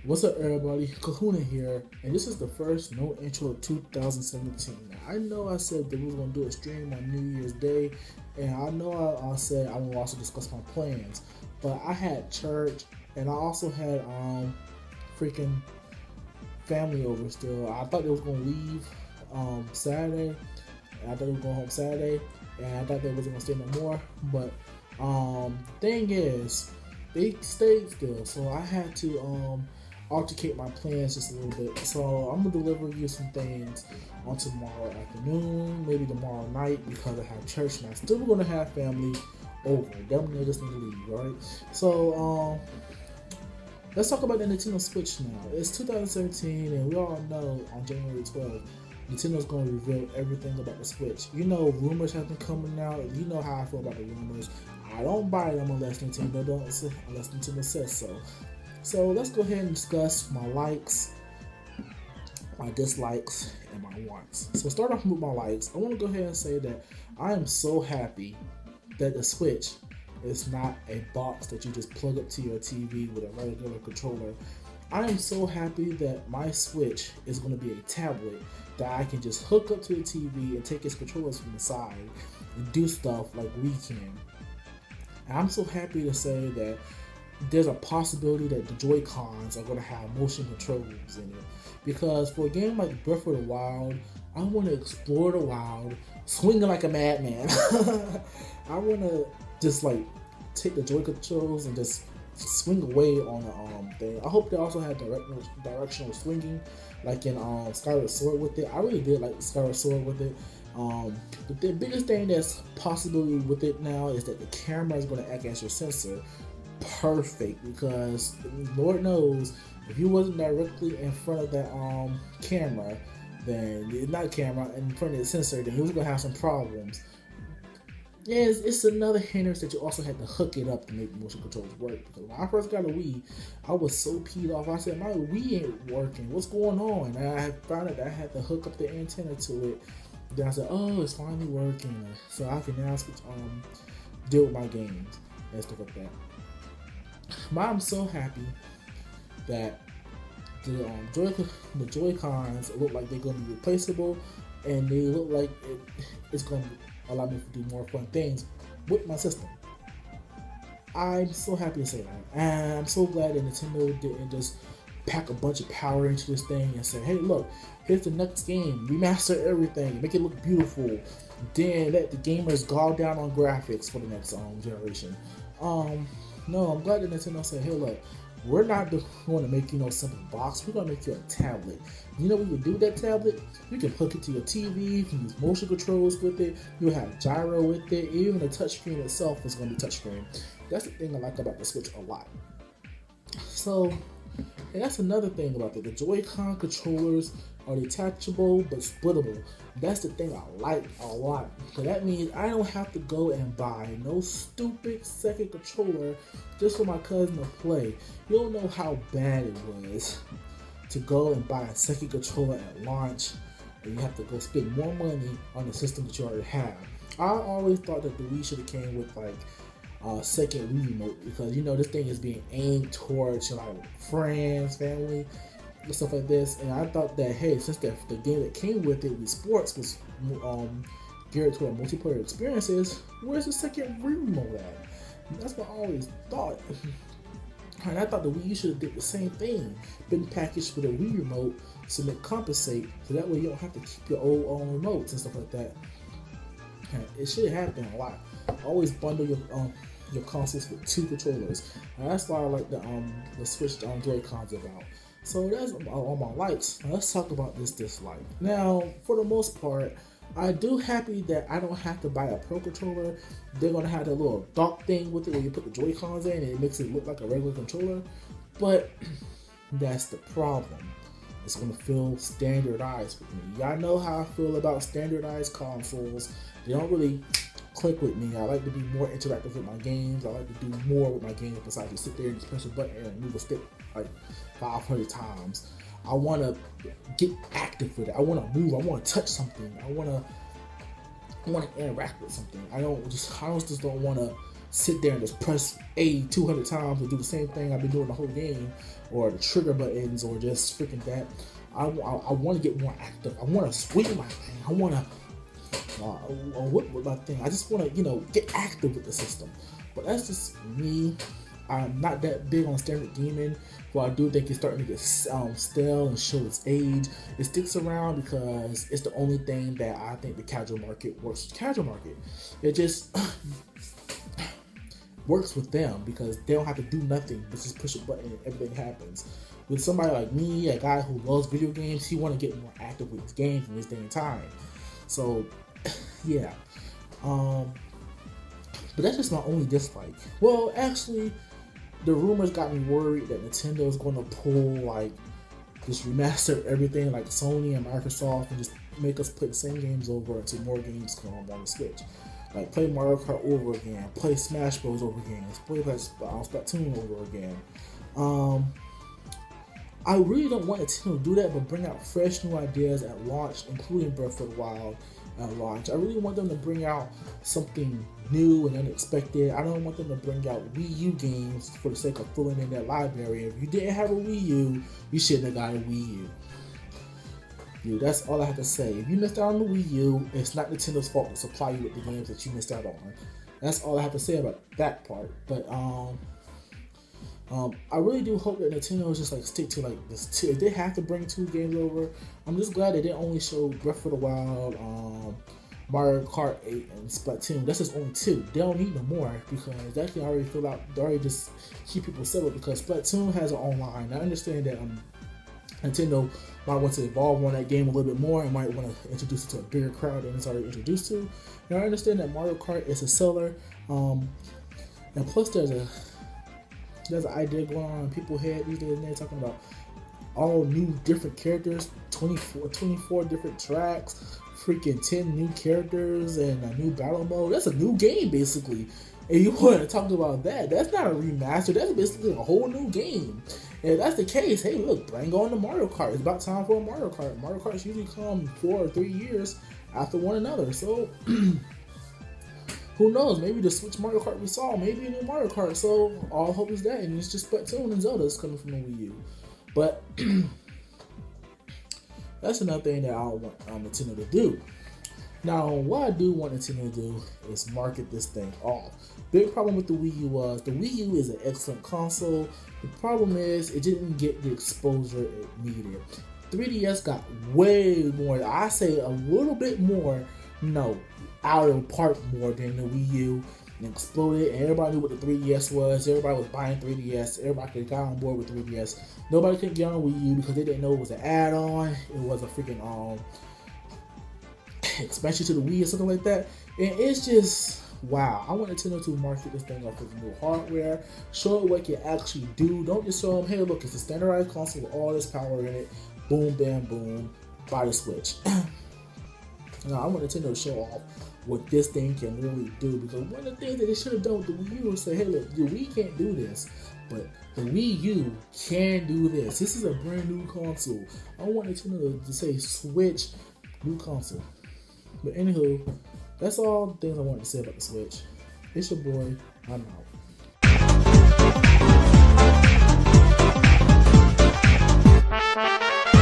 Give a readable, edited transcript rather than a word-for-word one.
What's up, everybody? Kahuna here, and this is the first no intro of 2017. Now, I know I said that we were gonna do a stream on New Year's Day, and I know I said I will also discuss my plans, but I had church, and I also had freaking family over still. I thought they was gonna leave Saturday, and I thought they were going home Saturday, and I thought they wasn't gonna stay no more. But thing is, they stayed still, so I had to altercate my plans just a little bit. So I'm gonna deliver you some things on tomorrow afternoon, maybe tomorrow night, because I have church and I still gonna have family over. Them niggas need to leave, right? So let's talk about the Nintendo Switch now. It's 2017, and we all know on January 12th, Nintendo's going to reveal everything about the Switch. You know, rumors have been coming out. You know how I feel about the rumors. I don't buy them unless Nintendo says so. So let's go ahead and discuss my likes, my dislikes, and my wants. So start off with my likes. I want to go ahead and say that I am so happy that the Switch is not a box that you just plug up to your TV with a regular controller. I am so happy that my Switch is going to be a tablet that I can just hook up to the TV and take its controllers from the side and do stuff like we can. And I'm so happy to say that there's a possibility that the Joy-Cons are going to have motion controls in it. Because for a game like Breath of the Wild, I want to explore the wild, swinging like a madman. I want to just like take the Joy controls and just swing away on the thing. I hope they also have directional swinging, like in Skyward Sword with it. I really did like Skyward Sword with it. But the biggest thing that's possibly with it now is that the camera is going to act as your sensor. Perfect, because Lord knows if you wasn't directly in front of that camera, then not camera in front of the sensor, then you was gonna have some problems. Yeah, it's another hindrance that you also had to hook it up to make motion controls work. Because when I first got a Wii, I was so peed off. I said, my Wii ain't working. What's going on? And I found out that I had to hook up the antenna to it. Then I said, oh, it's finally working. So I can now switch, deal with my games and stuff like that. But I'm so happy that the Joy-Cons look like they're going to be replaceable, and they look like it's going to allow me to do more fun things with my system. I'm so happy to say that, and I'm so glad that Nintendo didn't just pack a bunch of power into this thing and say, hey, look, here's the next game, remaster everything, make it look beautiful, then let the gamers gog down on graphics for the next generation. No, I'm glad that Nintendo said, hey, look, we're not going to make you no simple box. We're going to make you a tablet. You know what you do with that tablet? You can hook it to your TV. You can use motion controls with it. You'll have gyro with it. Even the touchscreen itself is going to be touchscreen. That's the thing I like about the Switch a lot. So, and that's another thing about it. The Joy-Con controllers are detachable but splittable. That's the thing I like a lot. So that means I don't have to go and buy no stupid second controller just for my cousin to play. You don't know how bad it was to go and buy a second controller at launch, and you have to go spend more money on the system that you already have. I always thought that the Wii should have came with like second Wii remote, because you know this thing is being aimed towards like friends, family, and stuff like this. And I thought that, hey, since the game that came with it with sports was geared toward multiplayer experiences, where's the second Wii remote at? That's what I always thought. And I thought the Wii should have did the same thing, been packaged with a Wii remote so that compensate, so that way you don't have to keep your old remotes and stuff like that. It should happen a lot. Always bundle your consoles with two controllers, and that's why I like the Switch Joy-Cons about. So that's all my likes. Now let's talk about this dislike. Now, for the most part, I do happy that I don't have to buy a Pro controller. They're gonna have that little dock thing with it where you put the Joy-Cons in and it makes it look like a regular controller. But that's the problem. It's gonna feel standardized with me. Y'all know how I feel about standardized consoles. They don't really click with me. I like to be more interactive with my games. I like to do more with my games besides just sit there and just press a button and move a stick like 500 times. I want to get active with it. I want to move. I want to touch something. I want to interact with something. I don't just want to sit there and just press A 200 times and do the same thing I've been doing the whole game, or the trigger buttons, or just freaking that. I want to get more active. I want to swing my thing. I want to whip with my thing. I just want to, get active with the system. But that's just me. I'm not that big on Standard Demon, but I do think it's starting to get stale and show its age. It sticks around because it's the only thing that I think the casual market works with. Casual market, it just works with them because they don't have to do nothing but just push a button and everything happens. With somebody like me, a guy who loves video games, he want to get more active with his games in this day and time. So, yeah. But that's just my only dislike. Well, actually, the rumors got me worried that Nintendo is going to pull, just remaster everything like Sony and Microsoft and just make us put the same games over until more games come on the Switch. Like, play Mario Kart over again, play Smash Bros. Over again, play Splatoon over again. I really don't want Nintendo to do that, but bring out fresh new ideas at launch, including Breath of the Wild at launch. I really want them to bring out something new and unexpected. I don't want them to bring out Wii U games for the sake of filling in that library. If you didn't have a Wii U, you shouldn't have got a Wii U. Dude, that's all I have to say. If you missed out on the Wii U, it's not Nintendo's fault to supply you with the games that you missed out on. That's all I have to say about that part. But I really do hope that Nintendo is just stick to this. If they have to bring 2 games over, I'm just glad that they only showed Breath of the Wild, Mario Kart 8, and Splatoon. That's just only 2. They don't need no more because that can already fill out. They already just keep people settled because Splatoon has an online. I understand that Nintendo might want to evolve on that game a little bit more and might want to introduce it to a bigger crowd than it's already introduced to. Now I understand that Mario Kart is a seller, and plus there's an idea going on in people's head these days, and they're talking about all new different characters, 24 different tracks, freaking 10 new characters, and a new battle mode. That's a new game, basically. And you want to talk about that? That's not a remaster. That's basically a whole new game. And if that's the case, hey, look, bring on the Mario Kart. It's about time for a Mario Kart. Mario Karts usually come 4 or 3 years after one another. So, who knows? Maybe the Switch Mario Kart we saw, maybe a new Mario Kart. So, all hope is that. And it's just Splatoon and Zelda's coming from the Wii U. But, that's another thing that I don't want Nintendo to do. Now, what I do want Nintendo to do is market this thing off. Big problem with the Wii U was the Wii U is an excellent console. The problem is it didn't get the exposure it needed. 3DS got way more, I say a little bit more, out of the park more than the Wii U. And exploded. Everybody knew what the 3DS was. Everybody was buying 3DS. Everybody could got on board with 3DS. Nobody could get on Wii U because they didn't know it was an add-on. It was a freaking expansion to the Wii or something like that. And it's just wow. I want Nintendo to market this thing off with new hardware. Show it what it can actually do. Don't just show them, hey, look, it's a standardized console with all this power in it. Boom, bam, boom. Buy the Switch. No, I want Nintendo to show off what this thing can really do, because one of the things that they should have done with the Wii U was say, hey, look, the Wii can't do this, but the Wii U can do this. This is a brand new console. I want Nintendo to say Switch, new console. But anywho, that's all the things I wanted to say about the Switch. It's your boy. I'm out.